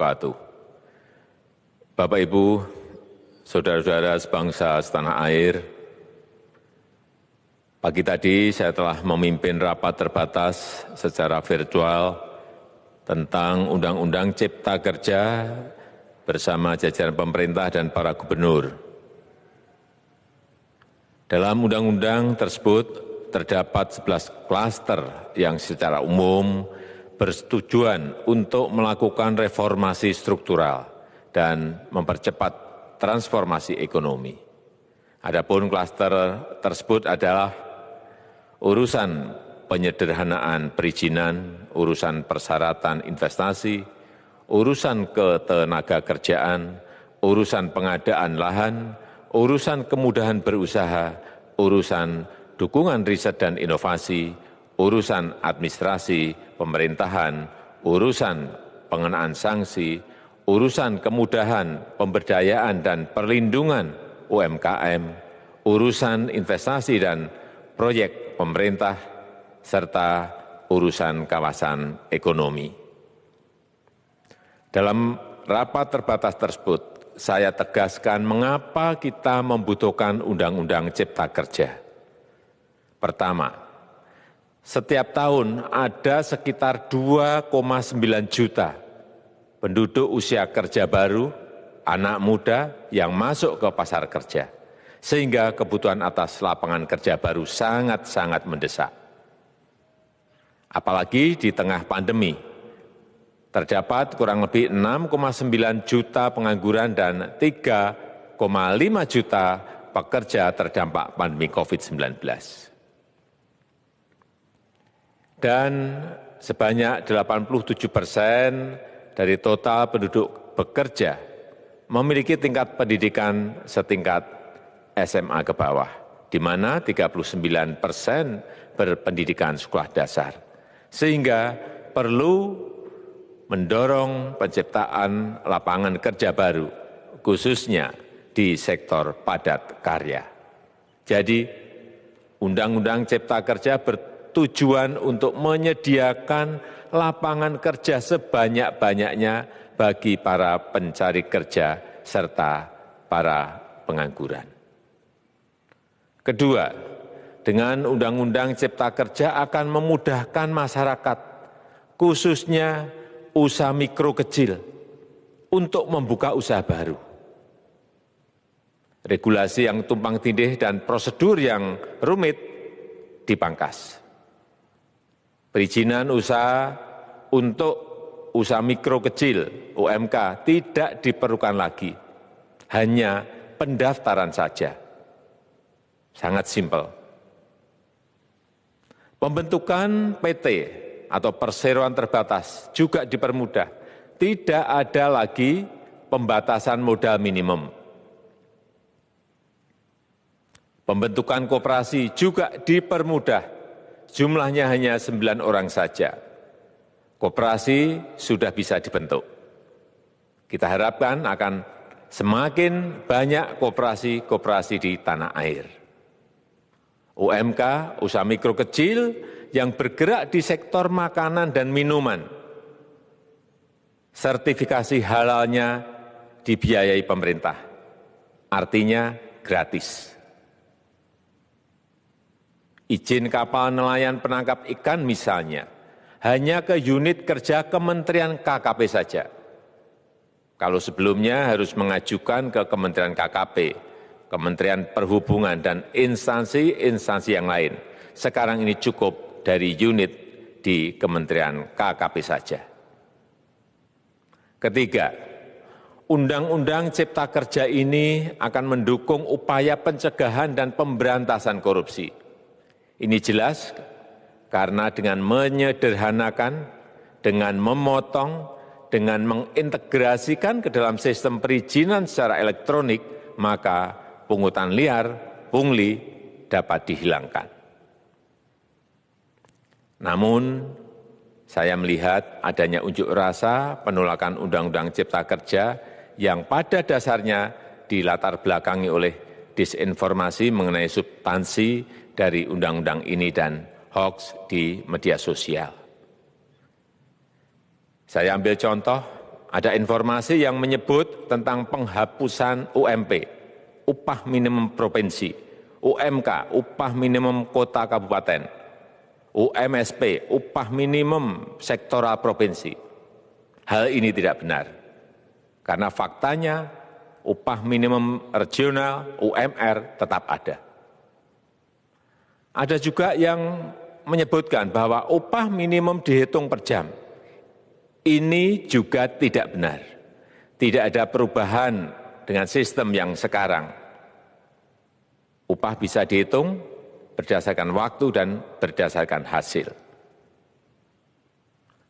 wabarakatuh. Bapak, Ibu, saudara-saudara sebangsa setanah air, pagi tadi saya telah memimpin rapat terbatas secara virtual tentang Undang-Undang Cipta Kerja bersama jajaran pemerintah dan para gubernur. Dalam undang-undang tersebut terdapat 11 klaster yang secara umum bertujuan untuk melakukan reformasi struktural dan mempercepat transformasi ekonomi. Adapun klaster tersebut adalah urusan penyederhanaan perizinan, urusan persyaratan investasi, urusan ketenagakerjaan, urusan pengadaan lahan, urusan kemudahan berusaha, urusan dukungan riset dan inovasi, urusan administrasi pemerintahan, urusan pengenaan sanksi, urusan kemudahan pemberdayaan dan perlindungan UMKM, urusan investasi dan proyek pemerintah, serta urusan kawasan ekonomi. Dalam rapat terbatas tersebut, saya tegaskan mengapa kita membutuhkan Undang-Undang Cipta Kerja. Pertama, setiap tahun ada sekitar 2,9 juta penduduk usia kerja baru, anak muda yang masuk ke pasar kerja, sehingga kebutuhan atas lapangan kerja baru sangat-sangat mendesak. Apalagi di tengah pandemi, terdapat kurang lebih 6,9 juta pengangguran dan 3,5 juta pekerja terdampak pandemi COVID-19. Dan sebanyak 87% dari total penduduk bekerja memiliki tingkat pendidikan setingkat SMA ke bawah, di mana 39% berpendidikan sekolah dasar. Sehingga perlu mendorong penciptaan lapangan kerja baru, khususnya di sektor padat karya. Jadi, Undang-Undang Cipta Kerja bertujuan untuk menyediakan lapangan kerja sebanyak-banyaknya bagi para pencari kerja serta para pengangguran. Kedua, dengan Undang-Undang Cipta Kerja akan memudahkan masyarakat, khususnya usaha mikro kecil, untuk membuka usaha baru. Regulasi yang tumpang tindih dan prosedur yang rumit dipangkas. Perizinan usaha untuk usaha mikro kecil (UMK) tidak diperlukan lagi, hanya pendaftaran saja. Sangat simpel. Pembentukan PT atau perseroan terbatas juga dipermudah. Tidak ada lagi pembatasan modal minimum. Pembentukan koperasi juga dipermudah. Jumlahnya hanya 9 orang saja. Koperasi sudah bisa dibentuk. Kita harapkan akan semakin banyak koperasi-koperasi di tanah air. UMK, usaha mikro kecil yang bergerak di sektor makanan dan minuman. Sertifikasi halalnya dibiayai pemerintah, artinya gratis. Izin kapal nelayan penangkap ikan misalnya, hanya ke unit kerja Kementerian KKP saja. Kalau sebelumnya harus mengajukan ke Kementerian KKP, Kementerian Perhubungan, dan instansi-instansi yang lain. Sekarang ini cukup dari unit di Kementerian KKP saja. Ketiga, Undang-Undang Cipta Kerja ini akan mendukung upaya pencegahan dan pemberantasan korupsi. Ini jelas karena dengan menyederhanakan, dengan memotong, dengan mengintegrasikan ke dalam sistem perizinan secara elektronik, maka pungutan liar, pungli dapat dihilangkan. Namun, saya melihat adanya unjuk rasa penolakan Undang-Undang Cipta Kerja yang pada dasarnya dilatar belakangi oleh disinformasi mengenai substansi dari undang-undang ini dan hoax di media sosial. Saya ambil contoh, ada informasi yang menyebut tentang penghapusan UMP, upah minimum provinsi, UMK, upah minimum kota kabupaten, UMSP, upah minimum sektoral provinsi. Hal ini tidak benar, karena faktanya upah minimum regional, UMR, tetap ada. Ada juga yang menyebutkan bahwa upah minimum dihitung per jam. Ini juga tidak benar. Tidak ada perubahan dengan sistem yang sekarang. Upah bisa dihitung berdasarkan waktu dan berdasarkan hasil.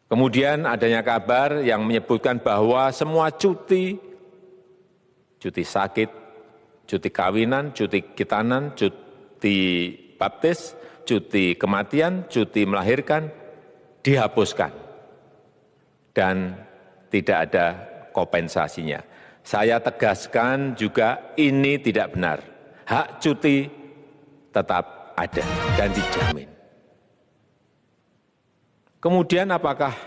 Kemudian adanya kabar yang menyebutkan bahwa semua cuti sakit, cuti kawinan, cuti khitanan, cuti baptis, cuti kematian, cuti melahirkan, dihapuskan. Dan tidak ada kompensasinya. Saya tegaskan juga ini tidak benar. Hak cuti tetap ada dan dijamin. Kemudian apakah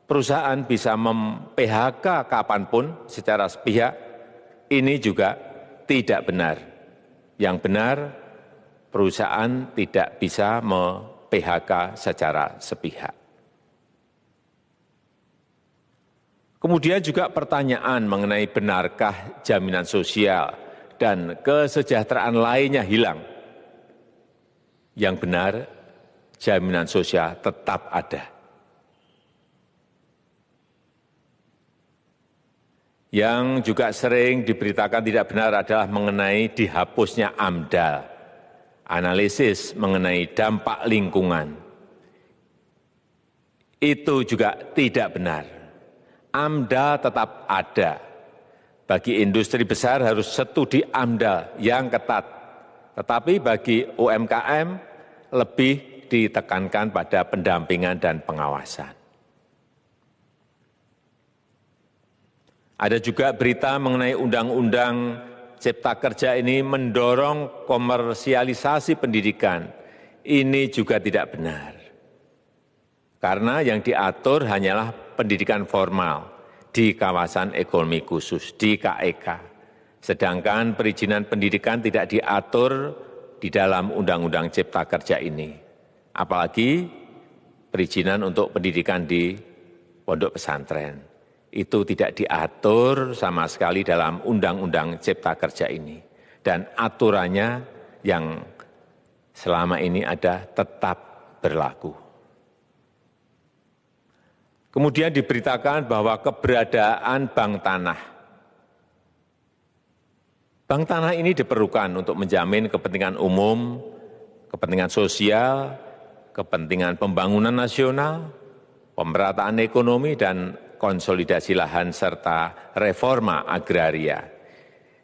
perusahaan bisa mem-PHK kapanpun secara sepihak? Ini juga tidak benar. Yang benar, perusahaan tidak bisa mem-PHK secara sepihak. Kemudian juga pertanyaan mengenai benarkah jaminan sosial dan kesejahteraan lainnya hilang. Yang benar, jaminan sosial tetap ada. Yang juga sering diberitakan tidak benar adalah mengenai dihapusnya AMDAL, analisis mengenai dampak lingkungan. Itu juga tidak benar. AMDAL tetap ada. Bagi industri besar harus studi AMDAL yang ketat. Tetapi bagi UMKM lebih ditekankan pada pendampingan dan pengawasan. Ada juga berita mengenai Undang-Undang Cipta Kerja ini mendorong komersialisasi pendidikan. Ini juga tidak benar. Karena yang diatur hanyalah pendidikan formal di kawasan ekonomi khusus, di KEK. Sedangkan perizinan pendidikan tidak diatur di dalam Undang-Undang Cipta Kerja ini. Apalagi perizinan untuk pendidikan di pondok pesantren. Itu tidak diatur sama sekali dalam Undang-Undang Cipta Kerja ini. Dan aturannya yang selama ini ada tetap berlaku. Kemudian diberitakan bahwa keberadaan bank tanah. Bank tanah ini diperlukan untuk menjamin kepentingan umum, kepentingan sosial, kepentingan pembangunan nasional, pemerataan ekonomi, dan konsolidasi lahan serta reforma agraria.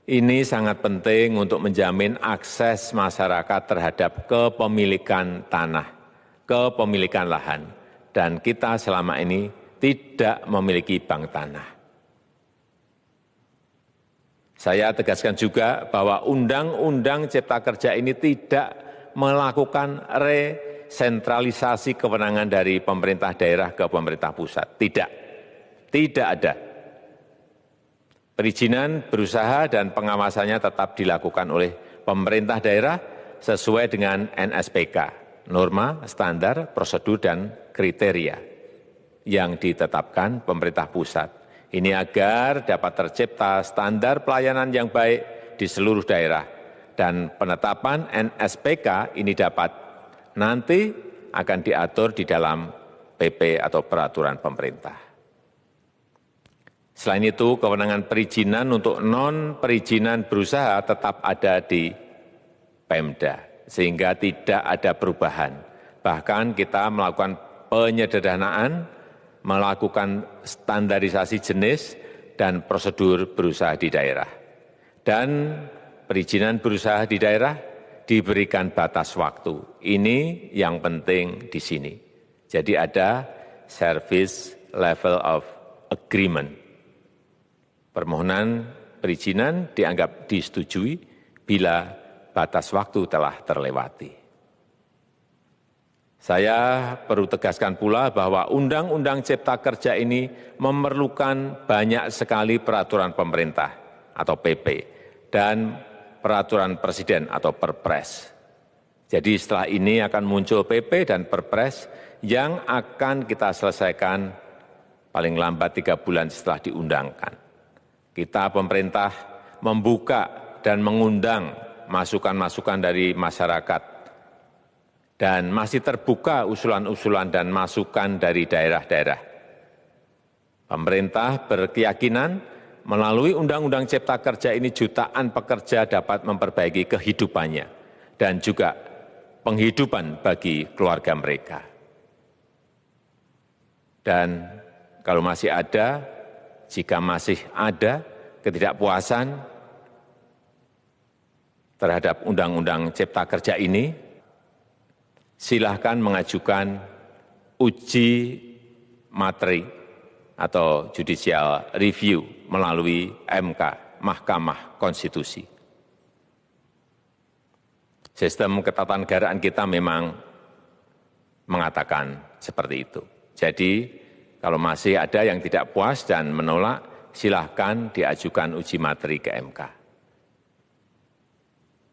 Ini sangat penting untuk menjamin akses masyarakat terhadap kepemilikan tanah, kepemilikan lahan, dan kita selama ini tidak memiliki bank tanah. Saya tegaskan juga bahwa Undang-Undang Cipta Kerja ini tidak melakukan resentralisasi kewenangan dari pemerintah daerah ke pemerintah pusat. Tidak ada. Perizinan berusaha dan pengawasannya tetap dilakukan oleh pemerintah daerah sesuai dengan NSPK, norma, standar, prosedur, dan kriteria yang ditetapkan pemerintah pusat. Ini agar dapat tercipta standar pelayanan yang baik di seluruh daerah. Dan penetapan NSPK ini dapat nanti akan diatur di dalam PP atau peraturan pemerintah. Selain itu, kewenangan perizinan untuk non-perizinan berusaha tetap ada di Pemda, sehingga tidak ada perubahan. Bahkan kita melakukan penyederhanaan, melakukan standarisasi jenis dan prosedur berusaha di daerah. Dan perizinan berusaha di daerah diberikan batas waktu. Ini yang penting di sini. Jadi ada service level of agreement. Permohonan perizinan dianggap disetujui bila batas waktu telah terlewati. Saya perlu tegaskan pula bahwa Undang-Undang Cipta Kerja ini memerlukan banyak sekali peraturan pemerintah atau PP dan peraturan presiden atau Perpres. Jadi setelah ini akan muncul PP dan Perpres yang akan kita selesaikan paling lambat 3 bulan setelah diundangkan. Kita pemerintah membuka dan mengundang masukan-masukan dari masyarakat dan masih terbuka usulan-usulan dan masukan dari daerah-daerah. Pemerintah berkeyakinan melalui Undang-Undang Cipta Kerja ini jutaan pekerja dapat memperbaiki kehidupannya dan juga penghidupan bagi keluarga mereka. Dan kalau masih ada, jika masih ada ketidakpuasan terhadap Undang-Undang Cipta Kerja ini, silahkan mengajukan uji materi atau judicial review melalui MK, Mahkamah Konstitusi. Sistem ketatanegaraan kita memang mengatakan seperti itu. Jadi, kalau masih ada yang tidak puas dan menolak, silahkan diajukan uji materi ke MK.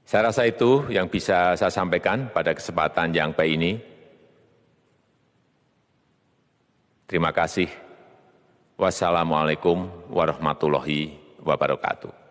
Saya rasa itu yang bisa saya sampaikan pada kesempatan yang baik ini. Terima kasih. Wassalamualaikum warahmatullahi wabarakatuh.